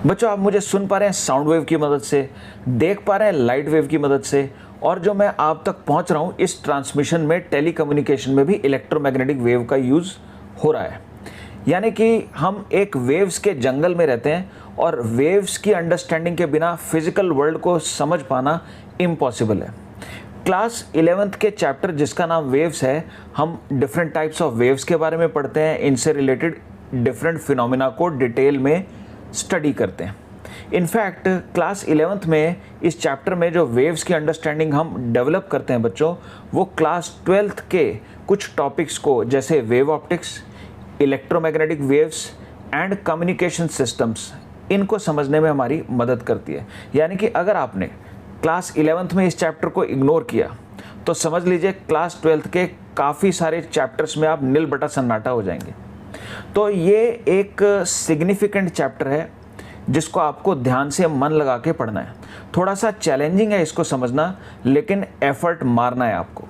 बच्चों आप मुझे सुन पा रहे हैं साउंड वेव की मदद से, देख पा रहे हैं लाइट वेव की मदद से, और जो मैं आप तक पहुंच रहा हूं इस ट्रांसमिशन में टेलीकम्युनिकेशन में भी इलेक्ट्रोमैग्नेटिक वेव का यूज़ हो रहा है। यानी कि हम एक वेव्स के जंगल में रहते हैं और वेव्स की अंडरस्टैंडिंग के बिना फिजिकल वर्ल्ड को समझ पाना इम्पॉसिबल है। क्लास 11th के चैप्टर जिसका नाम वेव्स है, हम डिफरेंट टाइप्स ऑफ वेव्स के बारे में पढ़ते हैं, इनसे रिलेटेड डिफरेंट फिनोमिना को डिटेल में स्टडी करते हैं। इनफैक्ट क्लास 11th में इस चैप्टर में जो वेव्स की अंडरस्टैंडिंग हम डेवलप करते हैं बच्चों, वो क्लास 12th के कुछ टॉपिक्स को जैसे wave optics, electromagnetic waves and communication systems, इनको समझने में हमारी मदद करती है। यानी कि अगर आपने क्लास 11th में इस चैप्टर को इग्नोर किया तो समझ लीजिए क्लास 12th के काफ़ी सारे चैप्टर्स में आप नील बटा सन्नाटा हो जाएंगे। तो ये एक सिग्निफिकेंट चैप्टर है जिसको आपको ध्यान से मन लगा के पढ़ना है। थोड़ा सा चैलेंजिंग है इसको समझना, लेकिन एफर्ट मारना है आपको।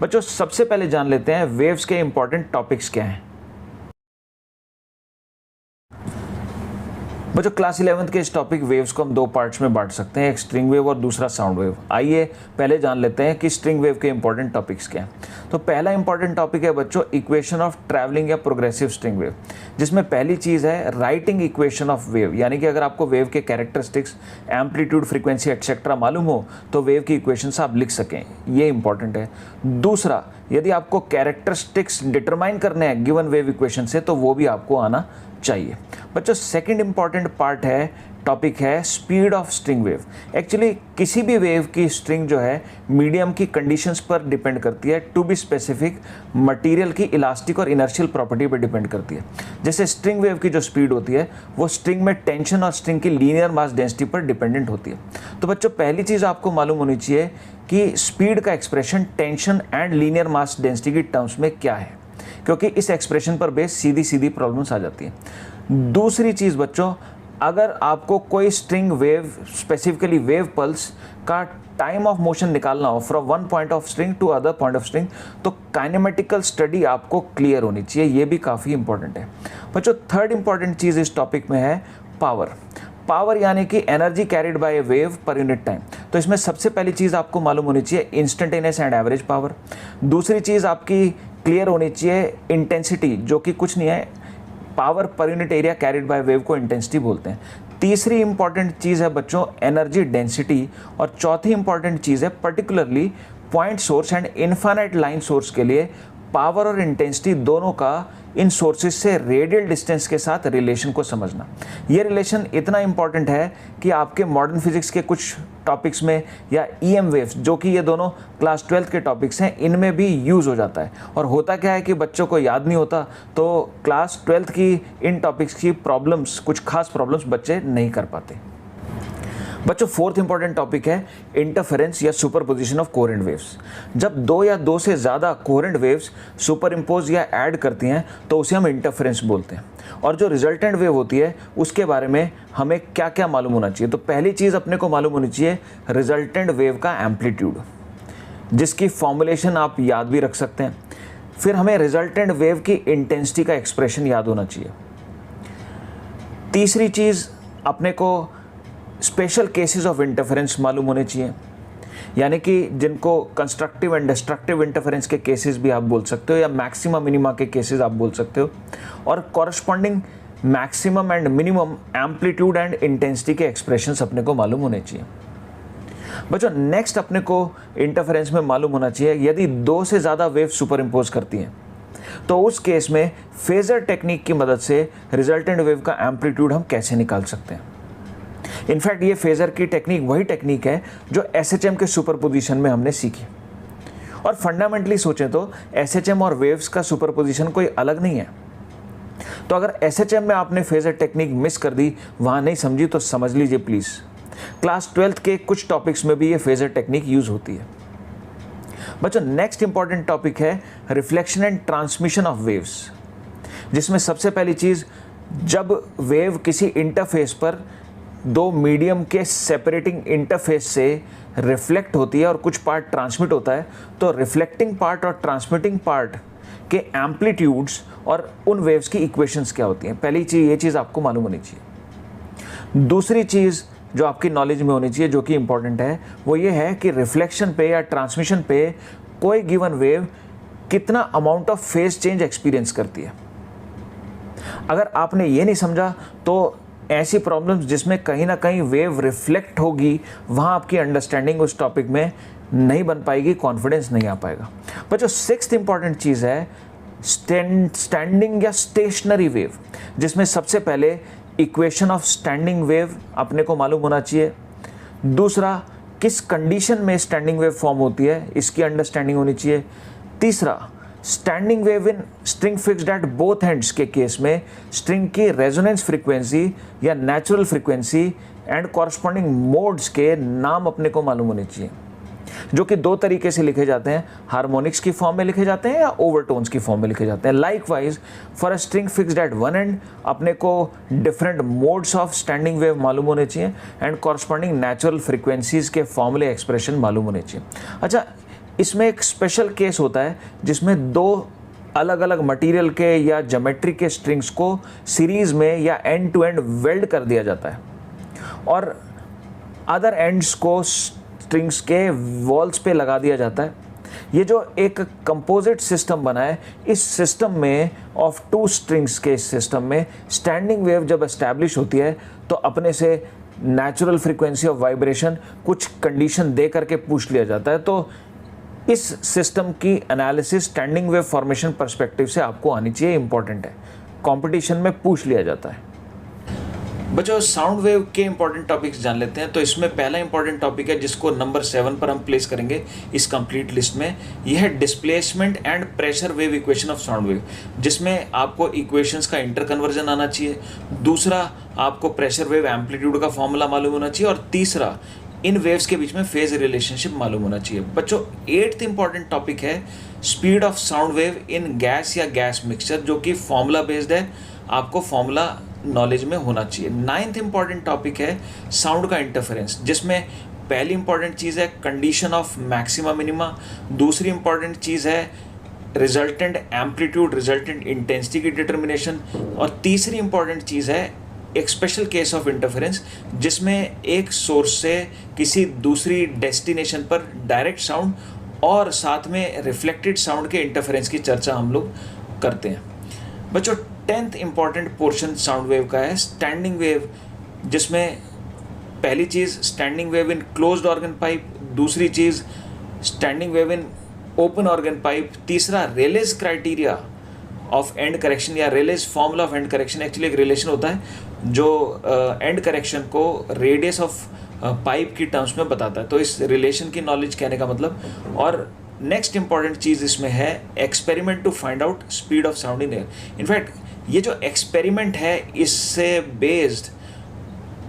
बच्चों सबसे पहले जान लेते हैं वेव्स के इंपॉर्टेंट टॉपिक्स क्या हैं। बच्चों क्लास 11th के इस टॉपिक वेव्स को हम दो पार्ट्स में बांट सकते हैं, एक स्ट्रिंग वेव और दूसरा साउंड वेव। आइए पहले जान लेते हैं कि स्ट्रिंग वेव के इंपॉर्टेंट टॉपिक्स क्या हैं। तो पहला इंपॉर्टेंट टॉपिक है बच्चों इक्वेशन ऑफ ट्रैवलिंग या प्रोग्रेसिव स्ट्रिंग वेव, जिसमें पहली चीज़ है राइटिंग इक्वेशन ऑफ वेव। यानी कि अगर आपको वेव के कैरेक्टरिस्टिक्स, एम्पलीट्यूड, फ्रीक्वेंसी एक्सेट्रा मालूम हो तो वेव की इक्वेशंस आप लिख सकें, ये इंपॉर्टेंट है। दूसरा, यदि आपको कैरेक्टरिस्टिक्स डिटरमाइन करने हैं गिवन वेव इक्वेशन से तो वो भी आपको आना चाहिए। बच्चों सेकंड इंपॉर्टेंट पार्ट है, टॉपिक है speed of string wave. Actually किसी भी वेव की स्ट्रिंग जो है मीडियम की कंडीशंस पर डिपेंड करती है, टू बी स्पेसिफिक मटेरियल की इलास्टिक और इनर्शियल प्रॉपर्टी पर डिपेंड करती है। जैसे स्ट्रिंग वेव की जो स्पीड होती है वो स्ट्रिंग में टेंशन और स्ट्रिंग की लीनियर मास डेंसिटी पर डिपेंडेंट होती है। तो बच्चों पहली चीज़ आपको मालूम होनी चाहिए कि स्पीड का expression tension and linear mass density की टर्म्स में क्या है, क्योंकि इस एक्सप्रेशन पर बेस सीधी सीधी प्रॉब्लम्स आ जाती है। दूसरी चीज़ बच्चों, अगर आपको कोई string wave, specifically wave pulse का टाइम ऑफ मोशन निकालना हो from one point of string to other point of string, तो काइनेमेटिकल स्टडी आपको क्लियर होनी चाहिए, ये भी काफ़ी इंपॉर्टेंट है। बच्चों थर्ड इंपॉर्टेंट चीज़ इस टॉपिक में है पावर। पावर यानी कि energy carried by A wave per unit time. तो इसमें सबसे पहली चीज़ आपको मालूम होनी चाहिए इंस्टेंटेनियस एंड एवरेज पावर। दूसरी चीज़ आपकी क्लियर होनी चाहिए इंटेंसिटी, जो कि कुछ नहीं है, power per unit area carried by wave को इंटेंसिटी बोलते हैं। तीसरी इंपॉर्टेंट चीज़ है बच्चों एनर्जी डेंसिटी, और चौथी इंपॉर्टेंट चीज़ है particularly point source and infinite line source के लिए पावर और इंटेंसिटी दोनों का इन सोर्सेज से रेडियल डिस्टेंस के साथ रिलेशन को समझना। ये रिलेशन इतना इंपॉर्टेंट है कि आपके मॉडर्न फिजिक्स के कुछ टॉपिक्स में या ईएम वेव्स, जो कि ये दोनों क्लास 12th के टॉपिक्स हैं, इनमें भी यूज़ हो जाता है। और होता क्या है कि बच्चों को याद नहीं होता, तो क्लास 12th की इन टॉपिक्स की प्रॉब्लम्स, कुछ खास प्रॉब्लम्स बच्चे नहीं कर पाते। बच्चों फोर्थ इंपॉर्टेंट टॉपिक है इंटरफेरेंस या सुपरपोजिशन ऑफ कोहेरेंट वेव्स। जब दो या दो से ज़्यादा कोहेरेंट वेव्स सुपर इम्पोज या ऐड करती हैं तो उसे हम इंटरफेरेंस बोलते हैं। और जो रिजल्टेंट वेव होती है उसके बारे में हमें क्या क्या मालूम होना चाहिए। तो पहली चीज़ अपने को मालूम होनी चाहिए रिजल्टेंट वेव का एम्पलीट्यूड, जिसकी फॉर्मुलेशन आप याद भी रख सकते हैं। फिर हमें रिजल्टेंट वेव की इंटेंसिटी का एक्सप्रेशन याद होना चाहिए। तीसरी चीज़ अपने को स्पेशल केसेस ऑफ इंटरफेरेंस मालूम होने चाहिए, यानी कि जिनको कंस्ट्रक्टिव एंड डिस्ट्रक्टिव इंटरफेरेंस के केसेस भी आप बोल सकते हो, या मैक्सिमम मिनिमा के केसेस आप बोल सकते हो। और corresponding maximum and minimum amplitude and intensity के एक्सप्रेशंस अपने को मालूम होने चाहिए। बच्चों नेक्स्ट अपने को इंटरफेरेंस में मालूम होना चाहिए यदि दो से ज़्यादा वेव सुपर इम्पोज करती हैं तो उस केस में फेजर टेक्निक की मदद से रिजल्टेंट वेव का एम्पलीट्यूड हम कैसे निकाल सकते हैं। इनफैक्ट ये फेजर की टेक्निक वही टेक्निक है जो एसएचएम के सुपरपोजिशन में हमने सीखी। और फंडामेंटली सोचें तो एसएचएम और वेव्स का सुपरपोजिशन कोई अलग नहीं है। तो अगर एसएचएम में आपने फेजर टेक्निक मिस कर दी, वहाँ नहीं समझी, तो समझ लीजिए प्लीज़ क्लास 12th के कुछ टॉपिक्स में भी ये फेजर टेक्निक यूज़ होती है। बच्चों नेक्स्ट इंपॉर्टेंट टॉपिक है reflection and transmission of waves, जिसमें सबसे पहली चीज़, जब वेव किसी इंटरफेस पर दो मीडियम के सेपरेटिंग इंटरफेस से रिफ्लेक्ट होती है और कुछ पार्ट ट्रांसमिट होता है, तो रिफ्लेक्टिंग पार्ट और ट्रांसमिटिंग पार्ट के एम्पलीट्यूड्स और उन वेव्स की इक्वेशंस क्या होती हैं। पहली चीज़ ये चीज़ आपको मालूम होनी चाहिए। दूसरी चीज़ जो आपकी नॉलेज में होनी चाहिए जो कि इम्पॉर्टेंट है वो ये है कि रिफ्लेक्शन पे या ट्रांसमिशन पे कोई गिवन वेव कितना amount of phase change experience करती है। अगर आपने ये नहीं समझा तो ऐसी प्रॉब्लम्स जिसमें कहीं ना कहीं वेव रिफ्लेक्ट होगी वहाँ आपकी अंडरस्टैंडिंग उस टॉपिक में नहीं बन पाएगी, कॉन्फिडेंस नहीं आ पाएगा। पर जो सिक्स्थ इंपॉर्टेंट चीज़ है स्टैंडिंग या स्टेशनरी वेव, जिसमें सबसे पहले इक्वेशन ऑफ स्टैंडिंग वेव अपने को मालूम होना चाहिए। दूसरा, किस कंडीशन में स्टैंडिंग वेव फॉर्म होती है इसकी अंडरस्टैंडिंग होनी चाहिए। तीसरा, standing wave in string fixed at both ends के केस में स्ट्रिंग की रेजोनेंस फ्रीक्वेंसी या natural frequency and corresponding modes के नाम अपने को मालूम होने चाहिए, जो कि दो तरीके से लिखे जाते हैं, हार्मोनिक्स की फॉर्म में लिखे जाते हैं या ओवरटोन्स की फॉर्म में लिखे जाते हैं। Likewise for a string fixed at one and अपने को different modes of standing wave मालूम होने चाहिए एंड कॉरस्पॉन्डिंग नेचुरल फ्रीक्वेंसीज के फॉर्मूले एक्सप्रेशन मालूम होने चाहिए। अच्छा, इसमें एक स्पेशल केस होता है जिसमें दो अलग अलग मटेरियल के या ज्योमेट्री के स्ट्रिंग्स को सीरीज में या एंड टू एंड वेल्ड कर दिया जाता है और अदर एंड्स को स्ट्रिंग्स के वॉल्स पे लगा दिया जाता है। ये जो एक कंपोजिट सिस्टम बना है, इस सिस्टम में ऑफ टू स्ट्रिंग्स के सिस्टम में स्टैंडिंग वेव जब एस्टैब्लिश होती है तो अपने से नेचुरल फ्रीक्वेंसी ऑफ वाइब्रेशन कुछ कंडीशन दे करके पूछ लिया जाता है। तो इस सिस्टम की analysis standing wave formation perspective से आपको आनी चाहिए, इंपॉर्टेंट है, कंपटीशन में पूछ लिया जाता है। बच्चों, साउंड वेव के इंपॉर्टेंट टॉपिक्स जान लेते हैं। तो इसमें पहला इंपॉर्टेंट टॉपिक है जिसको नंबर 7 पर हम प्लेस करेंगे इस कंप्लीट लिस्ट में, यह है displacement and pressure wave equation of sound wave, जिसमें आपको इक्वेशंस का इंटर कन्वर्जन आना चाहिए। दूसरा, आपको प्रेशर वेव एम्पलीट्यूड का फॉर्मूला मालूम होना चाहिए और तीसरा, इन वेव्स के बीच में फेज रिलेशनशिप मालूम होना चाहिए। बच्चों, 8th इंपॉर्टेंट टॉपिक है speed of sound wave in gas या गैस मिक्सचर, जो कि फॉर्मूला बेस्ड है, आपको फॉर्मूला नॉलेज में होना चाहिए। 9th इंपॉर्टेंट टॉपिक है साउंड का इंटरफेरेंस, जिसमें पहली इंपॉर्टेंट चीज़ है कंडीशन ऑफ मैक्सिमा मिनिमा, दूसरी इंपॉर्टेंट चीज़ है रिजल्टेंट एम्पलीट्यूड रिजल्टेंट इंटेंसिटी की डिटर्मिनेशन, और तीसरी इंपॉर्टेंट चीज़ है एक स्पेशल केस ऑफ इंटरफेरेंस, जिसमें एक सोर्स से किसी दूसरी डेस्टिनेशन पर डायरेक्ट साउंड और साथ में रिफ्लेक्टेड साउंड के इंटरफेरेंस की चर्चा हम लोग करते हैं। बच्चों, 10th important portion sound wave का है स्टैंडिंग वेव, जिसमें पहली चीज़ standing wave in closed organ pipe, दूसरी चीज़ standing wave in open organ pipe, तीसरा Rayleigh criteria of end correction या Rayleigh formula of end correction. Actually एक रिलेशन होता है जो एंड करेक्शन को रेडियस ऑफ पाइप की टर्म्स में बताता है, तो इस रिलेशन की नॉलेज कहने का मतलब। और नेक्स्ट इंपॉर्टेंट चीज़ इसमें है experiment to find out speed of sound in air. In fact ये जो एक्सपेरिमेंट है, इससे बेस्ड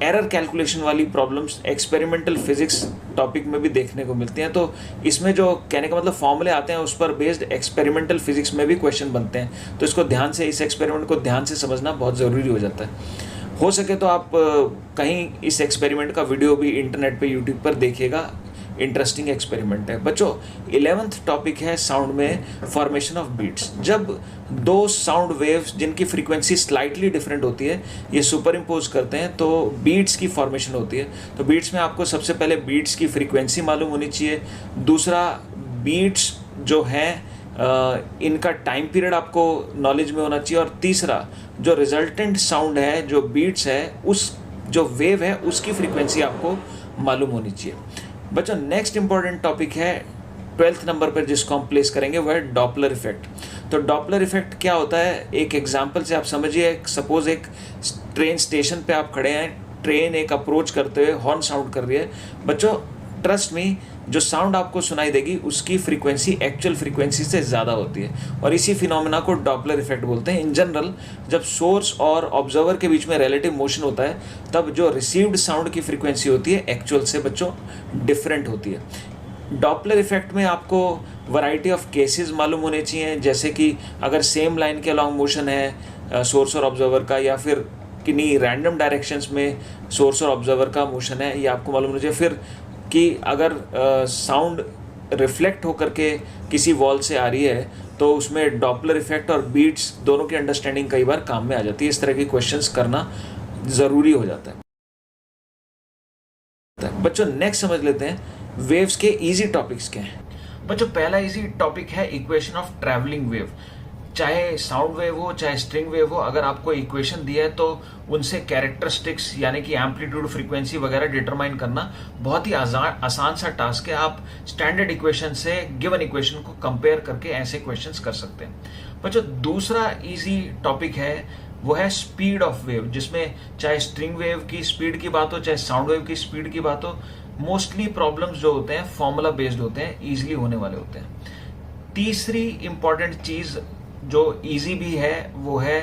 एरर कैलकुलेशन वाली प्रॉब्लम्स एक्सपेरिमेंटल फिजिक्स टॉपिक में भी देखने को मिलती हैं। तो इसमें जो कहने का मतलब फॉर्मूले आते हैं उस पर बेस्ड एक्सपेरिमेंटल फिजिक्स में भी क्वेश्चन बनते हैं, तो इसको ध्यान से, इस एक्सपेरिमेंट को ध्यान से समझना बहुत ज़रूरी हो जाता है। हो सके तो आप कहीं इस एक्सपेरिमेंट का वीडियो भी इंटरनेट पे यूट्यूब पर देखिएगा, इंटरेस्टिंग एक्सपेरिमेंट है। बच्चों, 11th टॉपिक है साउंड में फॉर्मेशन ऑफ बीट्स। जब दो साउंड वेव्स जिनकी फ्रीक्वेंसी स्लाइटली डिफरेंट होती है ये सुपर इम्पोज करते हैं तो बीट्स की फॉर्मेशन होती है। तो बीट्स में आपको सबसे पहले बीट्स की फ्रीक्वेंसी मालूम होनी चाहिए, दूसरा बीट्स जो हैं इनका टाइम पीरियड आपको नॉलेज में होना चाहिए, और तीसरा जो रिजल्टेंट साउंड है, जो बीट्स है, उस जो वेव है उसकी फ्रीक्वेंसी आपको मालूम होनी चाहिए। बच्चों, नेक्स्ट इंपॉर्टेंट टॉपिक है 12th नंबर पर जिसको हम प्लेस करेंगे वह है डॉपलर इफेक्ट। तो डॉपलर इफेक्ट क्या होता है, एक एग्जांपल से आप समझिए। सपोज एक ट्रेन स्टेशन पे आप खड़े हैं, ट्रेन एक अप्रोच करते हुए हॉर्न साउंड कर रही है। बच्चों, ट्रस्ट मी, जो साउंड आपको सुनाई देगी उसकी फ्रीक्वेंसी एक्चुअल फ्रीक्वेंसी से ज़्यादा होती है, और इसी फिनोमेना को डॉपलर इफेक्ट बोलते हैं। इन जनरल जब सोर्स और ऑब्जर्वर के बीच में रिलेटिव मोशन होता है तब जो रिसीव्ड साउंड की फ्रीक्वेंसी होती है एक्चुअल से बच्चों डिफरेंट होती है। डॉपलर इफेक्ट में आपको वैरायटी ऑफ केसेस मालूम होने चाहिए, जैसे कि अगर सेम लाइन के अलॉन्ग मोशन है सोर्स और ऑब्जर्वर का, या फिर किन्हीं रैंडम डायरेक्शंस में सोर्स और ऑब्जर्वर का मोशन है, ये आपको मालूम होना चाहिए। फिर कि अगर साउंड रिफ्लेक्ट होकर के किसी वॉल से आ रही है तो उसमें डॉपलर इफेक्ट और बीट्स दोनों की अंडरस्टैंडिंग कई बार काम में आ जाती है। इस तरह के क्वेश्चंस करना ज़रूरी हो जाता है। बच्चों नेक्स्ट समझ लेते हैं वेव्स के इजी टॉपिक्स क्या हैं। बच्चों पहला इजी टॉपिक है इक्वेशन ऑफ ट्रैवलिंग वेव। चाहे साउंड वेव हो चाहे स्ट्रिंग वेव हो, अगर आपको इक्वेशन दिया है तो उनसे कैरेक्टरिस्टिक्स यानी कि एम्पलीट्यूड, फ्रीक्वेंसी वगैरह डिटरमाइन करना बहुत ही आसान सा टास्क है। आप स्टैंडर्ड इक्वेशन से गिवन इक्वेशन को कंपेयर करके ऐसे क्वेश्चंस कर सकते हैं। बच्चों दूसरा इजी टॉपिक है वो है स्पीड ऑफ वेव, जिसमें चाहे स्ट्रिंग वेव की स्पीड की बात हो चाहे साउंड वेव की स्पीड की बात हो, मोस्टली प्रॉब्लम्स जो होते हैं फॉर्मूला बेस्ड होते हैं, इजीली होने वाले होते हैं। तीसरी इंपॉर्टेंट चीज जो इजी भी है वो है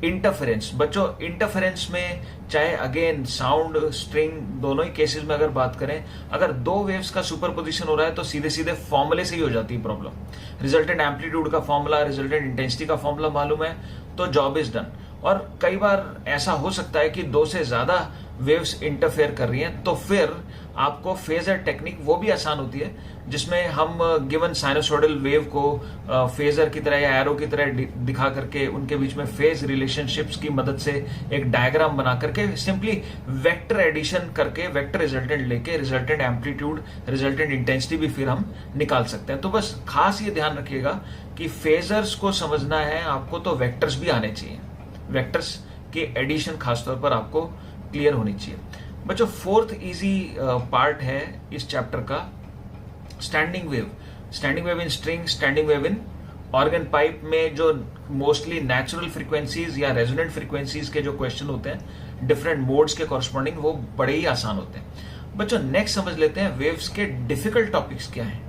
इंटरफेरेंस। बच्चों इंटरफेरेंस में चाहे अगेन साउंड स्ट्रिंग दोनों ही केसेस में अगर बात करें, अगर दो वेव्स का सुपरपोजिशन हो रहा है तो सीधे सीधे फॉर्मूले से ही हो जाती है प्रॉब्लम। रिजल्टेंट एम्पलीट्यूड का फॉर्मूला, रिजल्टेंट इंटेंसिटी का फॉर्मूला मालूम है तो जॉब इज डन। और कई बार ऐसा हो सकता है कि दो से ज्यादा वेव्स इंटरफेयर कर रही हैं, तो फिर आपको फेजर टेक्निक वो भी आसान होती है, जिसमें हम गिवन साइनोसॉइडल वेव को फेजर की तरह या एरो की तरह दिखा करके उनके बीच में फेज रिलेशनशिप्स की मदद से एक डायग्राम बना करके सिंपली वेक्टर एडिशन करके वेक्टर रिजल्टेंट लेके रिजल्टेंट एम्पलीट्यूड, रिजल्टेंट इंटेंसिटी भी फिर हम निकाल सकते हैं। तो बस खास ये ध्यान रखिएगा कि फेजर्स को समझना है आपको तो वेक्टर्स भी आने चाहिए, वेक्टर्स के एडिशन खासतौर पर आपको क्लियर होनी चाहिए। बच्चों फोर्थ इजी पार्ट है इस चैप्टर का standing wave. Standing wave in string, standing wave in organ pipe में जो मोस्टली नेचुरल फ्रीक्वेंसीज या रेजोनेंट फ्रीक्वेंसीज के जो क्वेश्चन होते हैं डिफरेंट मोड्स के कॉरस्पॉन्डिंग, वो बड़े ही आसान होते हैं। बच्चों नेक्स्ट समझ लेते हैं वेव्स के डिफिकल्ट टॉपिक्स क्या हैं।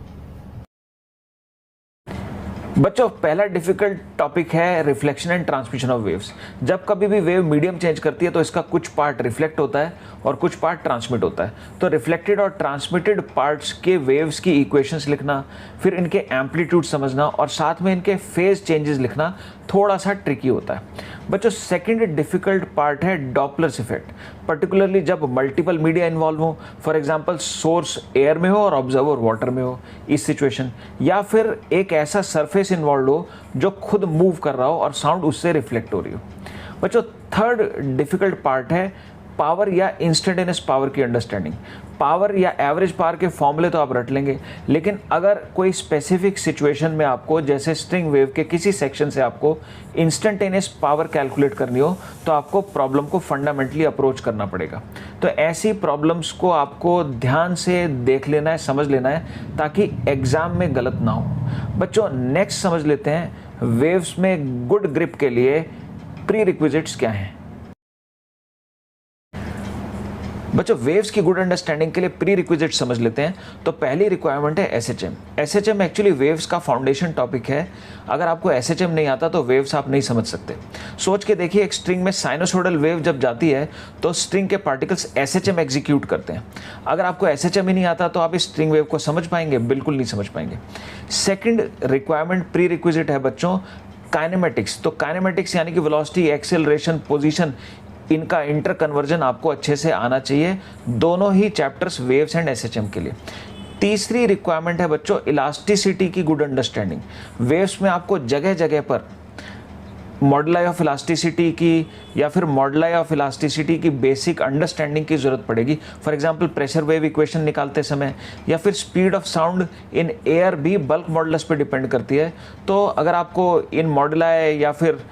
बच्चों पहला डिफिकल्ट टॉपिक है reflection and transmission of waves. जब कभी भी वेव मीडियम चेंज करती है तो इसका कुछ पार्ट रिफ्लेक्ट होता है और कुछ पार्ट ट्रांसमिट होता है। तो रिफ्लेक्टेड और ट्रांसमिटेड पार्ट्स के वेव्स की इक्वेशंस लिखना, फिर इनके एम्पलीट्यूड समझना और साथ में इनके फेज चेंजेस लिखना थोड़ा सा ट्रिकी होता है। बच्चों सेकंड डिफिकल्ट पार्ट है डॉपलर्स इफेक्ट, पर्टिकुलरली जब मल्टीपल मीडिया इन्वॉल्व हो, फॉर एग्जांपल सोर्स एयर में हो और ऑब्जर्वर वाटर में हो इस सिचुएशन, या फिर एक ऐसा सरफेस इन्वॉल्व हो जो खुद मूव कर रहा हो और साउंड उससे रिफ्लेक्ट हो रही हो। बच्चों थर्ड डिफिकल्ट पार्ट है पावर या इंस्टेंटेनियस पावर की अंडरस्टैंडिंग। पावर या एवरेज पावर के फॉर्मूले तो आप रट लेंगे, लेकिन अगर कोई स्पेसिफिक सिचुएशन में आपको जैसे स्ट्रिंग वेव के किसी सेक्शन से आपको इंस्टेंटेनियस पावर कैलकुलेट करनी हो तो आपको प्रॉब्लम को फंडामेंटली अप्रोच करना पड़ेगा। तो ऐसी प्रॉब्लम्स को आपको ध्यान से देख लेना है, समझ लेना है, ताकि एग्जाम में गलत ना हो। बच्चों नेक्स्ट समझ लेते हैं वेव्स में गुड ग्रिप के लिए प्री रिक्विजिट्स क्या हैं। बच्चों वेव्स की गुड अंडरस्टैंडिंग के लिए प्री रिक्विजिट समझ लेते हैं। तो पहली रिक्वायरमेंट है एसएचएम। एसएचएम एक्चुअली वेव्स का फाउंडेशन टॉपिक है। अगर आपको एसएचएम नहीं आता तो वेव्स आप नहीं समझ सकते। सोच के देखिए, एक स्ट्रिंग में साइनोसॉइडल वेव जब जाती है तो स्ट्रिंग के पार्टिकल्स एसएचएम एग्जीक्यूट करते हैं। अगर आपको एसएचएम ही नहीं आता तो आप इस स्ट्रिंग वेव को समझ पाएंगे? बिल्कुल नहीं समझ पाएंगे। सेकेंड रिक्वायरमेंट प्री रिक्विजिट है बच्चों काइनेमेटिक्स। तो काइनेमेटिक्स यानी कि वेलोसिटी, एक्सेलरेशन, पोजीशन, इनका इंटर कन्वर्जन आपको अच्छे से आना चाहिए, दोनों ही चैप्टर्स वेव्स एंड एसएचएम के लिए। तीसरी रिक्वायरमेंट है बच्चों इलास्टिसिटी की गुड अंडरस्टैंडिंग। वेव्स में आपको जगह जगह पर मॉडुलाई ऑफ इलास्टिसिटी की या फिर मॉडुलाई ऑफ इलास्टिसिटी की बेसिक अंडरस्टैंडिंग की जरूरत पड़ेगी। For example pressure wave equation निकालते समय, या फिर speed of sound in air भी बल्क मॉडुलस पे डिपेंड करती है। तो अगर आपको इन मॉडुलाई या फिर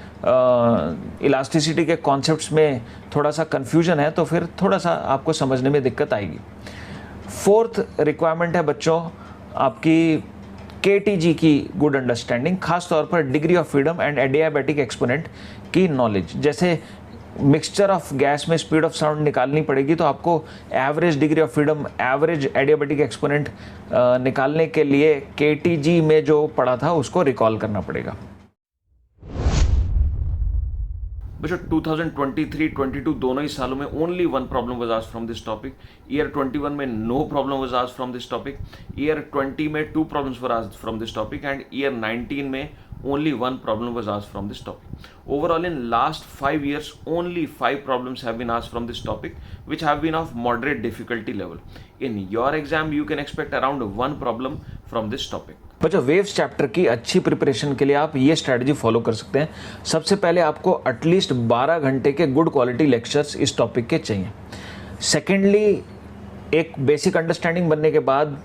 इलास्टिसिटी के कॉन्सेप्ट्स में थोड़ा सा कन्फ्यूजन है तो फिर थोड़ा सा आपको समझने में दिक्कत आएगी। फोर्थ रिक्वायरमेंट है बच्चों आपकी केटीजी की गुड अंडरस्टैंडिंग, खास तौर पर degree of freedom and adiabatic exponent की नॉलेज। जैसे मिक्सचर ऑफ गैस में स्पीड ऑफ साउंड निकालनी पड़ेगी तो आपको average degree of freedom, average adiabatic exponent निकालने के लिए केटीजी में जो पढ़ा था उसको रिकॉल करना पड़ेगा। बच्चों 2023-22 दोनों ही सालों में only one problem was asked from this topic. Year 21 में no problem was asked from this topic. Year 20 में 2 problems were asked from this topic and year 19 में only one problem was asked from this topic. Overall, in last 5 years, only 5 problems have been asked from this topic, which have been of moderate difficulty level. In your exam, you can expect around 1 problem from this topic. बच्चों waves chapter की अच्छी preparation के लिए आप ये strategy follow कर सकते हैं। सबसे पहले आपको एटलीस्ट 12 घंटे के गुड क्वालिटी लेक्चर्स इस टॉपिक के चाहिए। सेकेंडली, एक बेसिक अंडरस्टैंडिंग बनने के बाद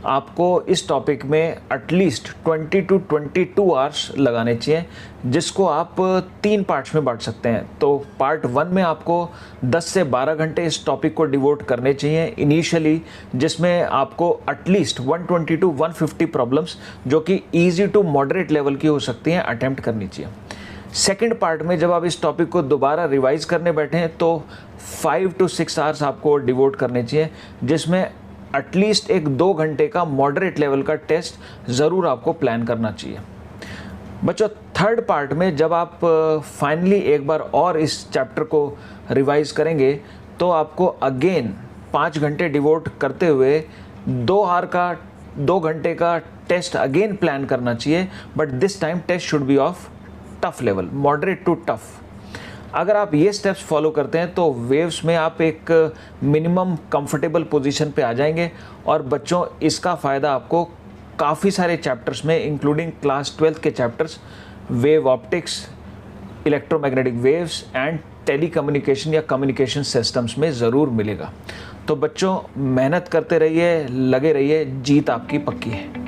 आपको इस टॉपिक में एटलीस्ट 20 to 22 आवर्स लगाने चाहिए, जिसको आप 3 पार्ट्स में बांट सकते हैं। तो पार्ट 1 में आपको 10 से 12 घंटे इस टॉपिक को डिवोट करने चाहिए इनिशियली, जिसमें आपको एटलीस्ट 120 to 150 प्रॉब्लम्स जो कि ईजी टू मॉडरेट लेवल की हो सकती हैं अटेम्प्ट करनी चाहिए। सेकेंड पार्ट में जब आप इस टॉपिक को दोबारा रिवाइज करने बैठे हैं तो 5 to 6 आवर्स आपको डिवोट करने चाहिए, जिसमें एटलीस्ट एक 2 घंटे का मॉडरेट लेवल का टेस्ट ज़रूर आपको प्लान करना चाहिए। बच्चों थर्ड पार्ट में जब आप फाइनली एक बार और इस चैप्टर को रिवाइज करेंगे तो आपको अगेन 5 घंटे डिवोट करते हुए 2 घंटे का टेस्ट अगेन प्लान करना चाहिए, but this time test should be of tough level, moderate to tough. अगर आप ये स्टेप्स फॉलो करते हैं तो वेव्स में आप एक मिनिमम कंफर्टेबल पोजीशन पे आ जाएंगे। और बच्चों इसका फ़ायदा आपको काफ़ी सारे चैप्टर्स में इंक्लूडिंग क्लास 12 के chapters wave optics, electromagnetic waves and telecommunication या कम्युनिकेशन सिस्टम्स में ज़रूर मिलेगा। तो बच्चों मेहनत करते रहिए, लगे रहिए, जीत आपकी पक्की है।